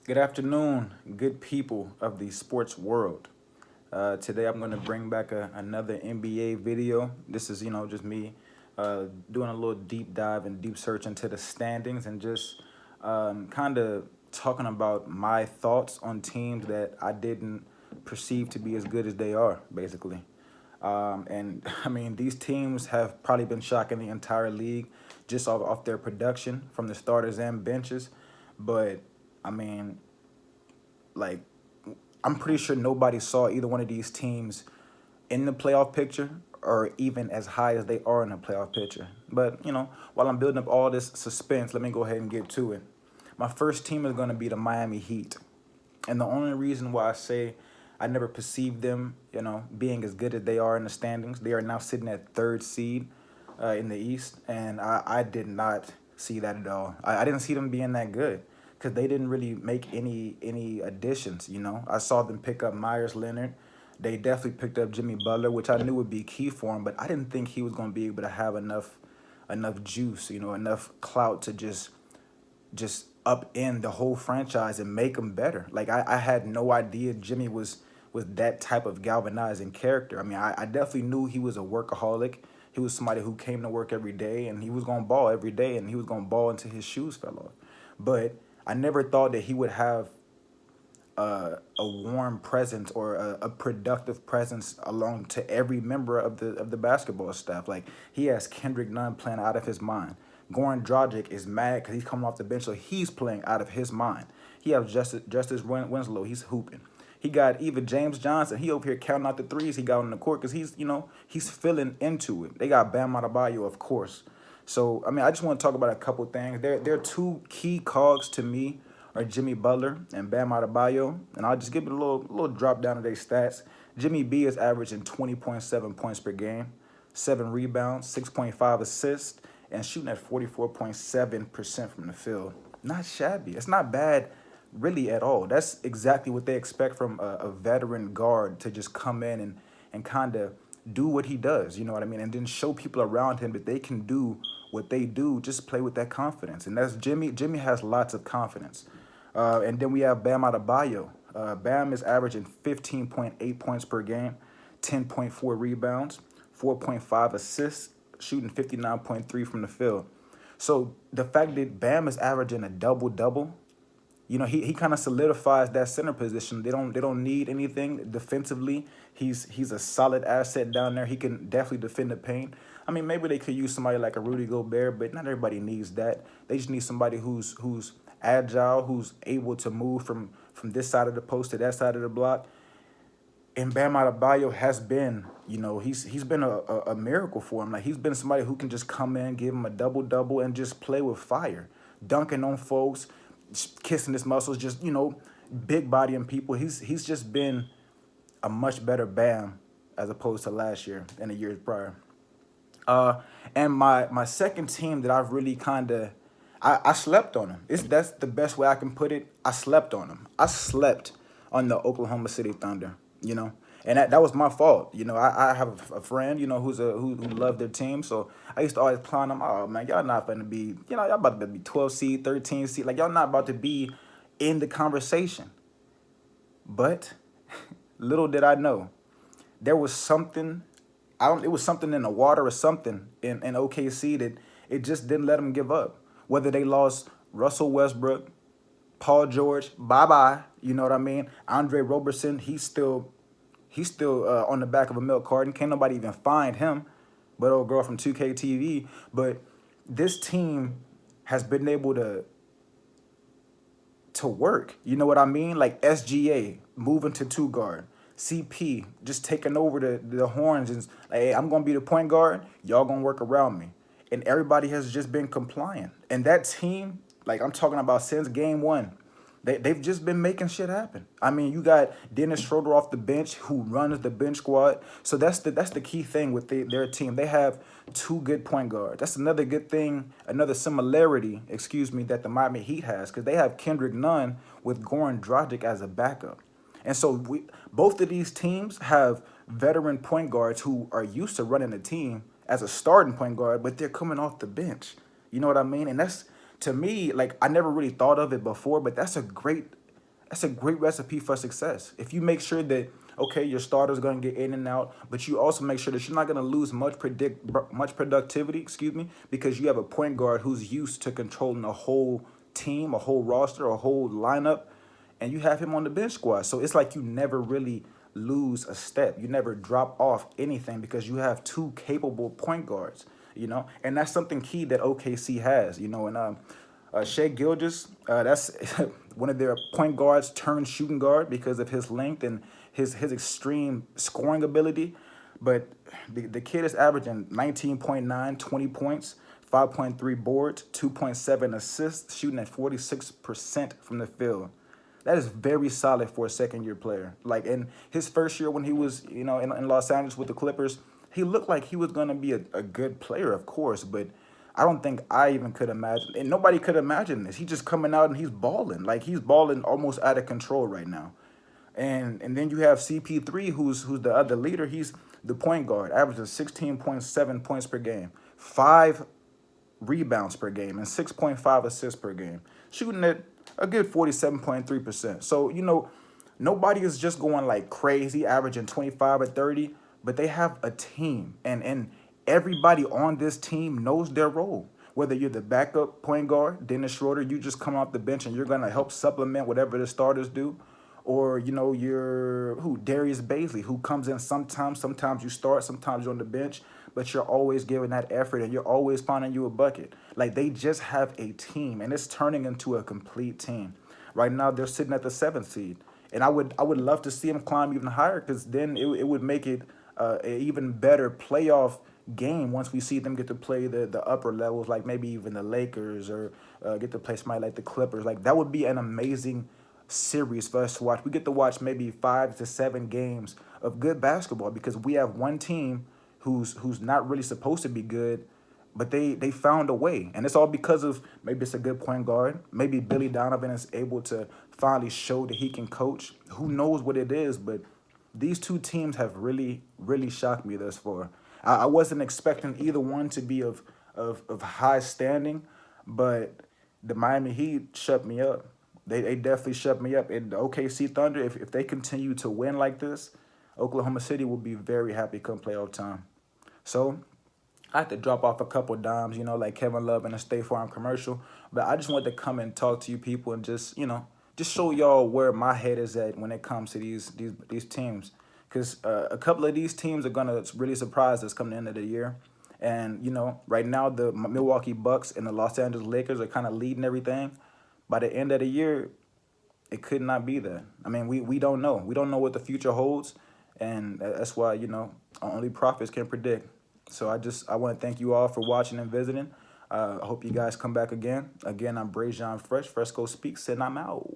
Good afternoon, good people of the sports world. Today I'm going to bring back another NBA video. This is, just me doing a little deep dive and deep search into the standings and just kind of talking about my thoughts on teams that I didn't perceive to be as good as they are, basically. And I mean, these teams have probably been shocking the entire league just off their production from the starters and benches. But I mean, like, I'm pretty sure nobody saw either one of these teams in the playoff picture or even as high as they are in the playoff picture. But, while I'm building up all this suspense, let me go ahead and get to it. My first team is going to be the Miami Heat. And the only reason why I say I never perceived them, being as good as they are in the standings, they are now sitting at third seed in the East. And I did not see that at all. I didn't see them being that good because they didn't really make any additions. I saw them pick up Myers Leonard. They definitely picked up Jimmy Butler, which I knew would be key for him, but I didn't think he was going to be able to have enough juice, enough clout to just up in the whole franchise and make them better. Like I had no idea Jimmy was that type of galvanizing character. I mean, I definitely knew he was a workaholic. He was somebody who came to work every day and he was going to ball every day and he was going to ball until his shoes fell off. But I never thought that he would have a warm presence or a productive presence along to every member of the basketball staff. Like he has Kendrick Nunn playing out of his mind. Goran Dragic is mad because he's coming off the bench, so he's playing out of his mind. He has Justice Winslow. He's hooping. He got even James Johnson. He over here counting out the threes he got on the court because he's feeling into it. They got Bam Adebayo, of course. So I mean, I just want to talk about a couple things. There are two key cogs to me are Jimmy Butler and Bam Adebayo, and I'll just give it a little drop down of their stats. Jimmy B is averaging 20.7 points per game, 7 rebounds, 6.5 assists, and shooting at 44.7% from the field. Not shabby. It's not bad really at all. That's exactly what they expect from a veteran guard to just come in and kind of do what he does, you know what I mean? And then show people around him that they can do what they do, just play with that confidence. And that's Jimmy. Jimmy has lots of confidence. And then we have Bam Adebayo. Bam is averaging 15.8 points per game, 10.4 rebounds, 4.5 assists, shooting 59.3 from the field. So the fact that Bam is averaging a double-double, he kind of solidifies that center position. They don't need anything defensively. He's a solid asset down there. He can definitely defend the paint. I mean, maybe they could use somebody like a Rudy Gobert, but not everybody needs that. They just need somebody who's agile, who's able to move from this side of the post to that side of the block. And Bam Adebayo has been, he's been a miracle for him. Like he's been somebody who can just come in, give him a double-double, and just play with fire, dunking on folks, kissing his muscles, just big bodying people. He's just been a much better Bam as opposed to last year and the years prior. And my second team that I've really I slept on him. That's the best way I can put it. I slept on him. I slept on the Oklahoma City Thunder, and that was my fault. I have a friend, who loved their team, so I used to always clown them. Oh man, y'all not going to be, y'all about to be 12 seed, 13 seed, like y'all not about to be in the conversation. But little did I know, there was something. It was something in the water or something in OKC that it just didn't let them give up. Whether they lost Russell Westbrook, Paul George, bye-bye, you know what I mean? Andre Roberson, he's still on the back of a milk carton. Can't nobody even find him, but old girl from 2K TV. But this team has been able to work. You know what I mean? Like SGA moving to two guard. CP just taking over the horns and like, hey, I'm going to be the point guard. Y'all going to work around me. And everybody has just been compliant. And that team, like I'm talking about since game one, they've just been making shit happen. I mean, you got Dennis Schroeder off the bench who runs the bench squad. So that's the key thing with their team. They have two good point guards. That's another good thing, another similarity, that the Miami Heat has, because they have Kendrick Nunn with Goran Dragic as a backup. And so both of these teams have veteran point guards who are used to running a team as a starting point guard, but they're coming off the bench. You know what I mean? And that's, to me, like I never really thought of it before, but that's a great That's a great recipe for success. If you make sure that, okay, your starter's going to get in and out, but you also make sure that you're not going to lose much productivity, excuse me, because you have a point guard who's used to controlling a whole team, a whole roster, a whole lineup, and you have him on the bench squad. So it's like you never really lose a step. You never drop off anything because you have two capable point guards, and that's something key that OKC has, and Shea Gilgeous, that's one of their point guards turned shooting guard because of his length and his extreme scoring ability. But the kid is averaging 19.9, 20 points, 5.3 boards, 2.7 assists, shooting at 46% from the field. That is very solid for a second-year player. Like in his first year when he was, in Los Angeles with the Clippers, he looked like he was going to be a good player, of course, but I don't think I even could imagine, and nobody could imagine this. He's just coming out and he's balling. Like he's balling almost out of control right now. And then you have CP3, who's the other leader. He's the point guard, averaging 16.7 points per game, 5 rebounds per game, and 6.5 assists per game, shooting at a good 47.3%. So, nobody is just going like crazy, averaging 25 or 30, but they have a team. And everybody on this team knows their role. Whether you're the backup point guard, Dennis Schroeder, you just come off the bench and you're going to help supplement whatever the starters do. Or, you're Darius Baisley, who comes in sometimes you start, sometimes you're on the bench, but you're always giving that effort and you're always finding you a bucket. Like they just have a team and it's turning into a complete team. Right now they're sitting at the 7th seed. And I would love to see them climb even higher, because then it would make it an even better playoff game once we see them get to play the upper levels, like maybe even the Lakers, or get to play somebody like the Clippers. Like that would be an amazing series for us to watch. We get to watch maybe 5 to 7 games of good basketball, because we have one team who's not really supposed to be good, but they found a way. And it's all because of maybe it's a good point guard. Maybe Billy Donovan is able to finally show that he can coach. Who knows what it is, but these two teams have really, really shocked me thus far. I wasn't expecting either one to be of high standing, but the Miami Heat shut me up. They definitely shut me up. And the OKC Thunder, if they continue to win like this, Oklahoma City will be very happy come playoff time. So I had to drop off a couple dimes, like Kevin Love in a State Farm commercial. But I just wanted to come and talk to you people and just show y'all where my head is at when it comes to these teams. Because a couple of these teams are going to really surprise us come the end of the year. And, right now the Milwaukee Bucks and the Los Angeles Lakers are kind of leading everything. By the end of the year, it could not be that. I mean, we don't know. We don't know what the future holds. And that's why, only prophets can predict. So I want to thank you all for watching and visiting. I hope you guys come back again. Again, I'm Brajan Fresh, Fresco Speaks, and I'm out.